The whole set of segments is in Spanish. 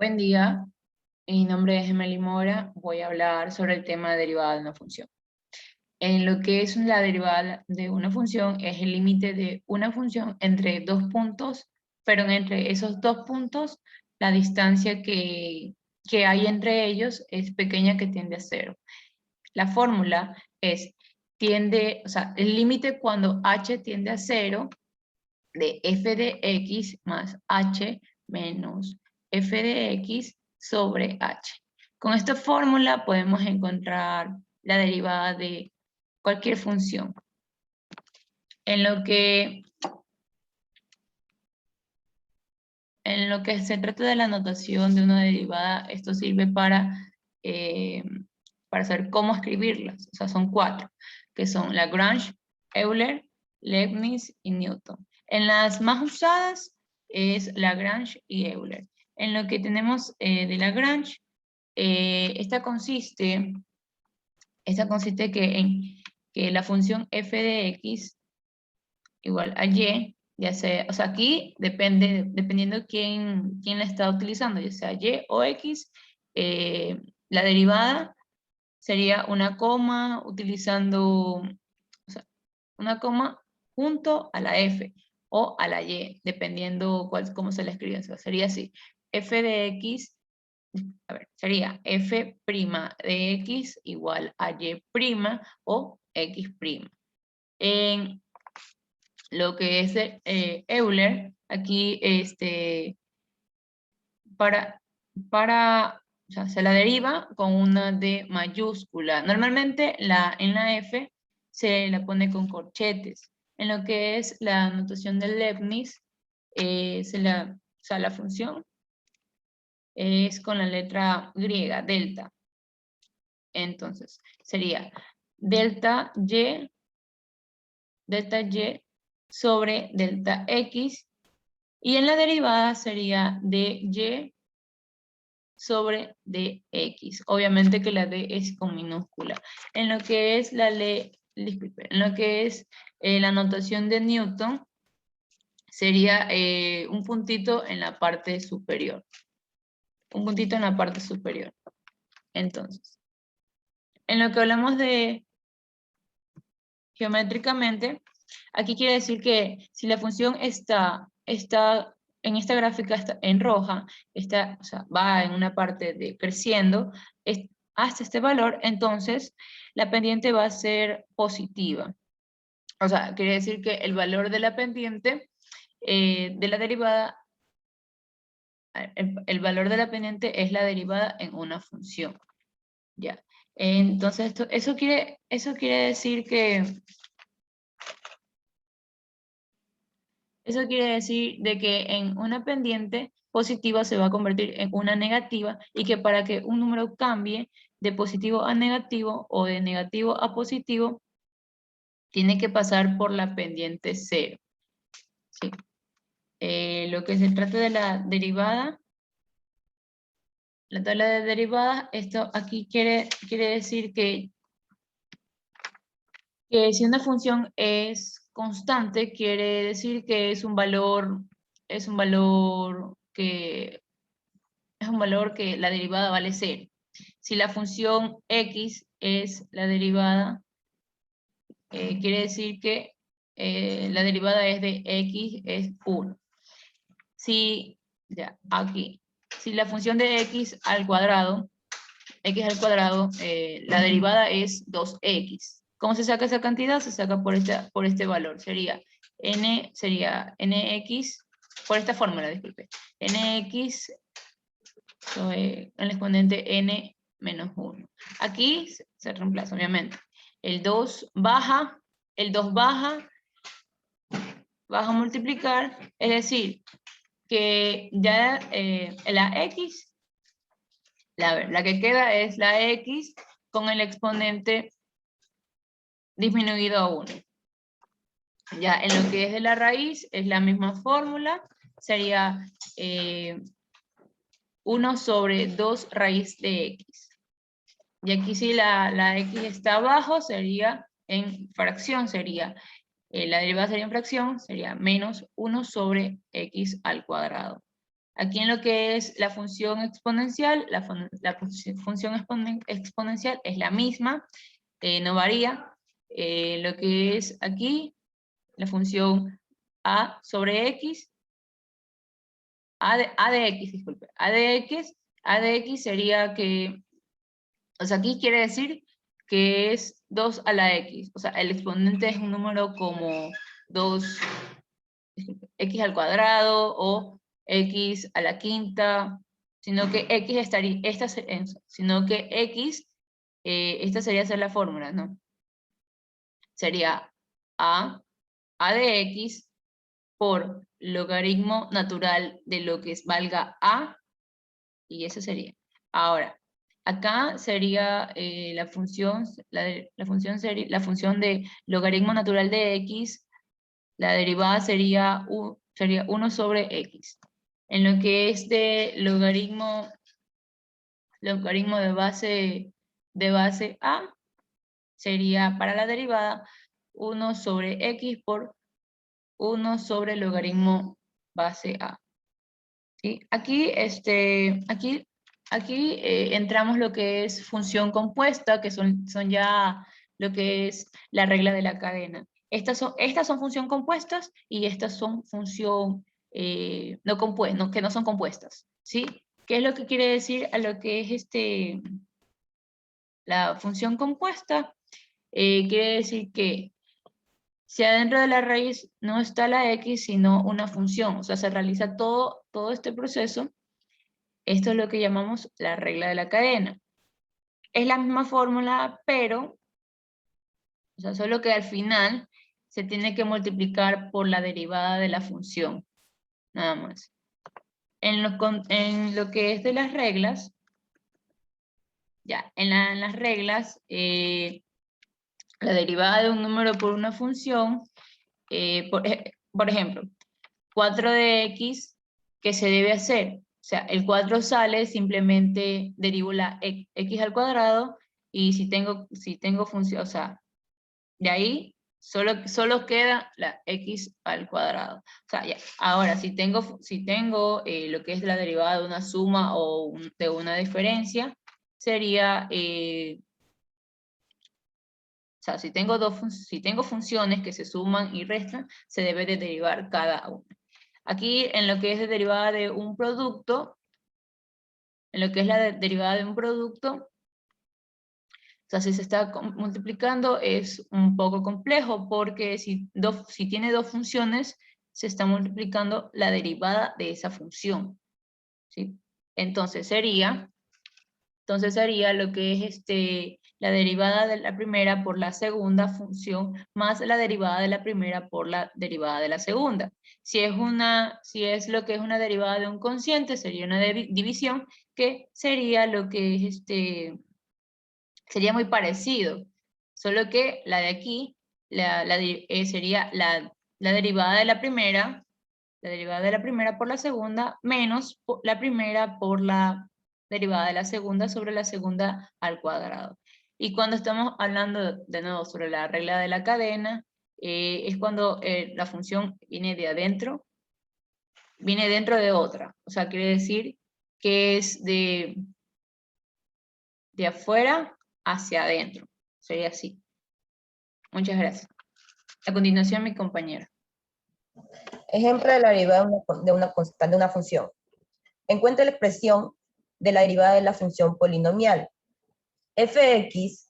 Buen día, mi nombre es Emily Mora, voy a hablar sobre el tema de derivada de una función. En lo que es la derivada de una función es el límite de una función entre dos puntos, pero entre esos dos puntos la distancia que hay entre ellos es pequeña, que tiende a cero. La fórmula es el límite cuando h tiende a cero de f de x más h menos f de x sobre h. Con esta fórmula podemos encontrar la derivada de cualquier función. En lo que se trata de la notación de una derivada, esto sirve para saber cómo escribirlas. O sea, son cuatro, que son Lagrange, Euler, Leibniz y Newton. En las más usadas es Lagrange y Euler. En lo que tenemos de Lagrange, esta consiste en que la función f de x igual a y, ya sea, o sea, aquí dependiendo quién la está utilizando, ya sea y o x, la derivada sería una coma utilizando, o sea, una coma junto a la f o a la y, dependiendo cómo se la escribe. O sea, sería así, f de x, a ver, sería f' de x igual a y' o x'. En lo que es Euler, aquí para, o sea, se la deriva con una D mayúscula. Normalmente en la F se la pone con corchetes. En lo que es la notación de Leibniz, o sea, la función es con la letra griega, delta. Entonces, sería delta y sobre delta x, y en la derivada sería dy sobre dx. Obviamente que la d es con minúscula. En lo que es la notación de Newton, sería un puntito en la parte superior. Un puntito en la parte superior. Entonces, en lo que hablamos de geométricamente, aquí quiere decir que si la función está en esta gráfica está en roja, o sea, va en una parte de creciendo hasta este valor, entonces la pendiente va a ser positiva. O sea, quiere decir que el valor de la pendiente de la derivada, el valor de la pendiente es la derivada en una función. ¿Ya? Entonces, eso quiere decir que Eso quiere decir de que en una pendiente positiva se va a convertir en una negativa, y que para que un número cambie de positivo a negativo o de negativo a positivo, tiene que pasar por la pendiente cero. ¿Sí? Lo que se trata de la derivada, la tabla de derivadas, esto aquí quiere decir que si una función es constante, quiere decir que es un valor que la derivada vale 0. Si la función x es la derivada, quiere decir que la derivada es de x es 1. Si la función de x al cuadrado, la derivada es 2x. ¿Cómo se saca esa cantidad? Se saca por este valor. Sería nx, por esta fórmula, disculpe. Nx, el exponente n menos 1. Aquí se reemplaza, obviamente. El 2 baja a multiplicar, es decir, que ya la x, la que queda es la x con el exponente disminuido a 1. Ya en lo que es de la raíz, es la misma fórmula, sería 1 sobre 2 raíz de x. Y aquí si la x está abajo, sería en fracción, la derivada sería en fracción, sería menos 1 sobre x al cuadrado. Aquí en lo que es la función exponencial, función exponencial es la misma, no varía. Lo que es aquí, la función a sobre x, a de x, disculpe, a de x sería que, o sea, aquí quiere decir que es 2 a la x, o sea, el exponente es un número como 2, disculpe, x al cuadrado o x a la quinta, sino que x estaría, sino que x, esta sería hacer la fórmula, ¿no? Sería a de x por logaritmo natural de lo que valga a, y eso sería. Ahora, acá sería la función de logaritmo natural de x, la derivada sería 1 sobre x. En lo que es de logaritmo de base a, sería para la derivada 1 sobre x por 1 sobre logaritmo base a. ¿Sí? Aquí entramos lo que es función compuesta, que son ya lo que es la regla de la cadena. Estas son función compuestas y estas son función que no son compuestas. ¿Sí? ¿Qué es lo que quiere decir a lo que es la función compuesta? Quiere decir que si adentro de la raíz no está la x, sino una función, o sea, se realiza todo este proceso. Esto es lo que llamamos la regla de la cadena. Es la misma fórmula, pero, o sea, solo que al final se tiene que multiplicar por la derivada de la función, nada más. En lo que es de las reglas, ya, en las reglas, la derivada de un número por una función, por ejemplo, 4 de x, ¿qué se debe hacer? O sea, el 4 sale, simplemente derivo la x al cuadrado, y si tengo función, o sea, de ahí solo queda la x al cuadrado. O sea, ya. Ahora, si tengo lo que es la derivada de una suma o de una diferencia, sería, o sea, si tengo funciones que se suman y restan, se debe de derivar cada una. Aquí, en lo que es de derivada de un producto, en lo que es la derivada de un producto, o sea, si se está multiplicando es un poco complejo, porque si tiene dos funciones, se está multiplicando la derivada de esa función, ¿sí? Entonces sería lo que es la derivada de la primera por la segunda función más la derivada de la primera por la derivada de la segunda. Si es lo que es una derivada de un cociente, sería una división, que sería lo que es sería muy parecido, solo que la de aquí sería la derivada de la primera por la segunda, menos la primera por la derivada de la segunda sobre la segunda al cuadrado. Y cuando estamos hablando de nuevo sobre la regla de la cadena, es cuando la función viene de adentro, viene dentro de otra. O sea, quiere decir que es de afuera hacia adentro. Sería así. Muchas gracias. A continuación, mi compañera. Ejemplo de la derivada de una constante de una función. Encuentra la expresión de la derivada de la función polinomial. Fx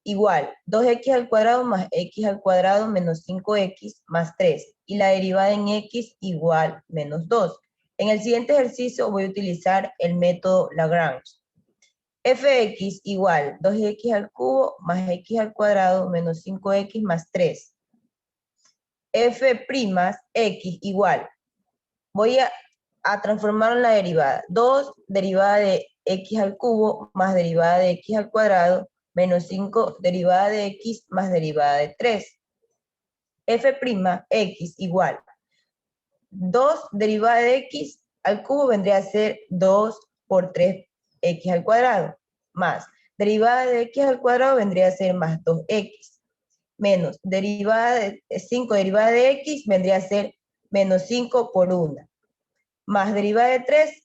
igual 2x al cuadrado más x al cuadrado menos 5x más 3. Y la derivada en x igual menos 2. En el siguiente ejercicio voy a utilizar el método Lagrange. Fx igual 2x al cubo más x al cuadrado menos 5x más 3. F'x igual, voy a transformar en la derivada. 2 derivada de x al cubo más derivada de x al cuadrado menos 5 derivada de x más derivada de 3. F'x igual 2 derivada de x al cubo vendría a ser 2 por 3x al cuadrado, más derivada de x al cuadrado vendría a ser más 2x, menos derivada de 5 derivada de x vendría a ser menos 5 por 1. más derivada de 3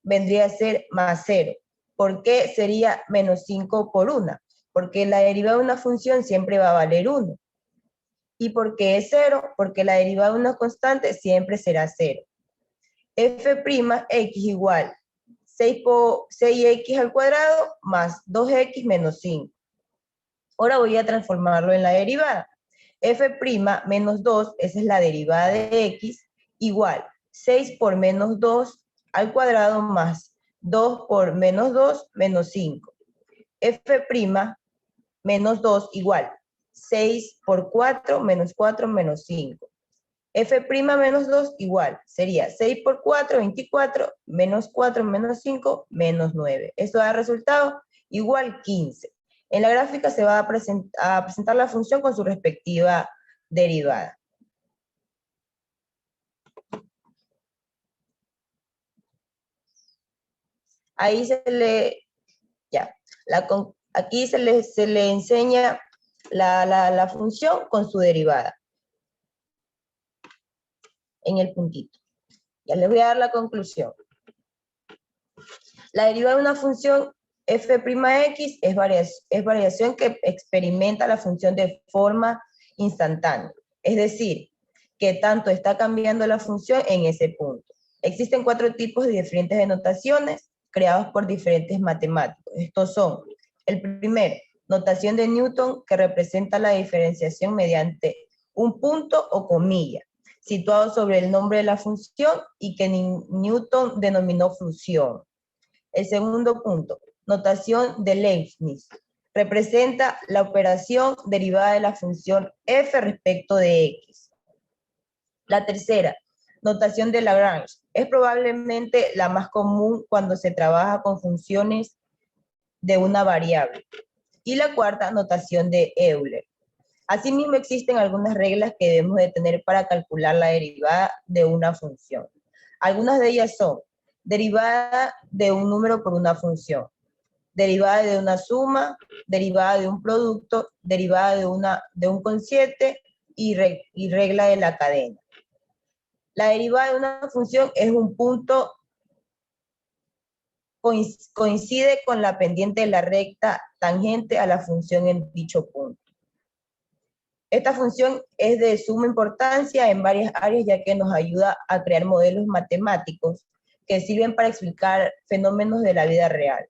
vendría a ser más 0. ¿Por qué sería menos 5 por 1? Porque la derivada de una función siempre va a valer 1. ¿Y por qué es 0? Porque la derivada de una constante siempre será 0. F'x igual 6x al cuadrado más 2x menos 5. Ahora voy a transformarlo en la derivada. F' menos 2, esa es la derivada de x, igual 6 por menos 2 al cuadrado más 2 por menos 2 menos 5. F' menos 2 igual 6 por 4 menos 5. F' menos 2 igual, sería 6 por 4, 24, menos 4 menos 5, menos 9. Esto da resultado igual 15. En la gráfica se va a presentar la función con su respectiva derivada. Ahí aquí se le enseña la función con su derivada. En el puntito. Ya les voy a dar la conclusión. La derivada de una función f'x es variación que experimenta la función de forma instantánea. Es decir, que tanto está cambiando la función en ese punto. Existen 4 tipos de diferentes denotaciones creados por diferentes matemáticos. Estos son, el primero, notación de Newton, que representa la diferenciación mediante un punto o comilla, situado sobre el nombre de la función y que Newton denominó función. El segundo punto, notación de Leibniz, representa la operación derivada de la función f respecto de x. La tercera, notación de Lagrange, es probablemente la más común cuando se trabaja con funciones de una variable. Y la cuarta, notación de Euler. Asimismo, existen algunas reglas que debemos de tener para calcular la derivada de una función. Algunas de ellas son derivada de un número por una función, derivada de una suma, derivada de un producto, derivada de un cociente y regla de la cadena. La derivada de una función es un punto, coincide con la pendiente de la recta tangente a la función en dicho punto. Esta función es de suma importancia en varias áreas, ya que nos ayuda a crear modelos matemáticos que sirven para explicar fenómenos de la vida real.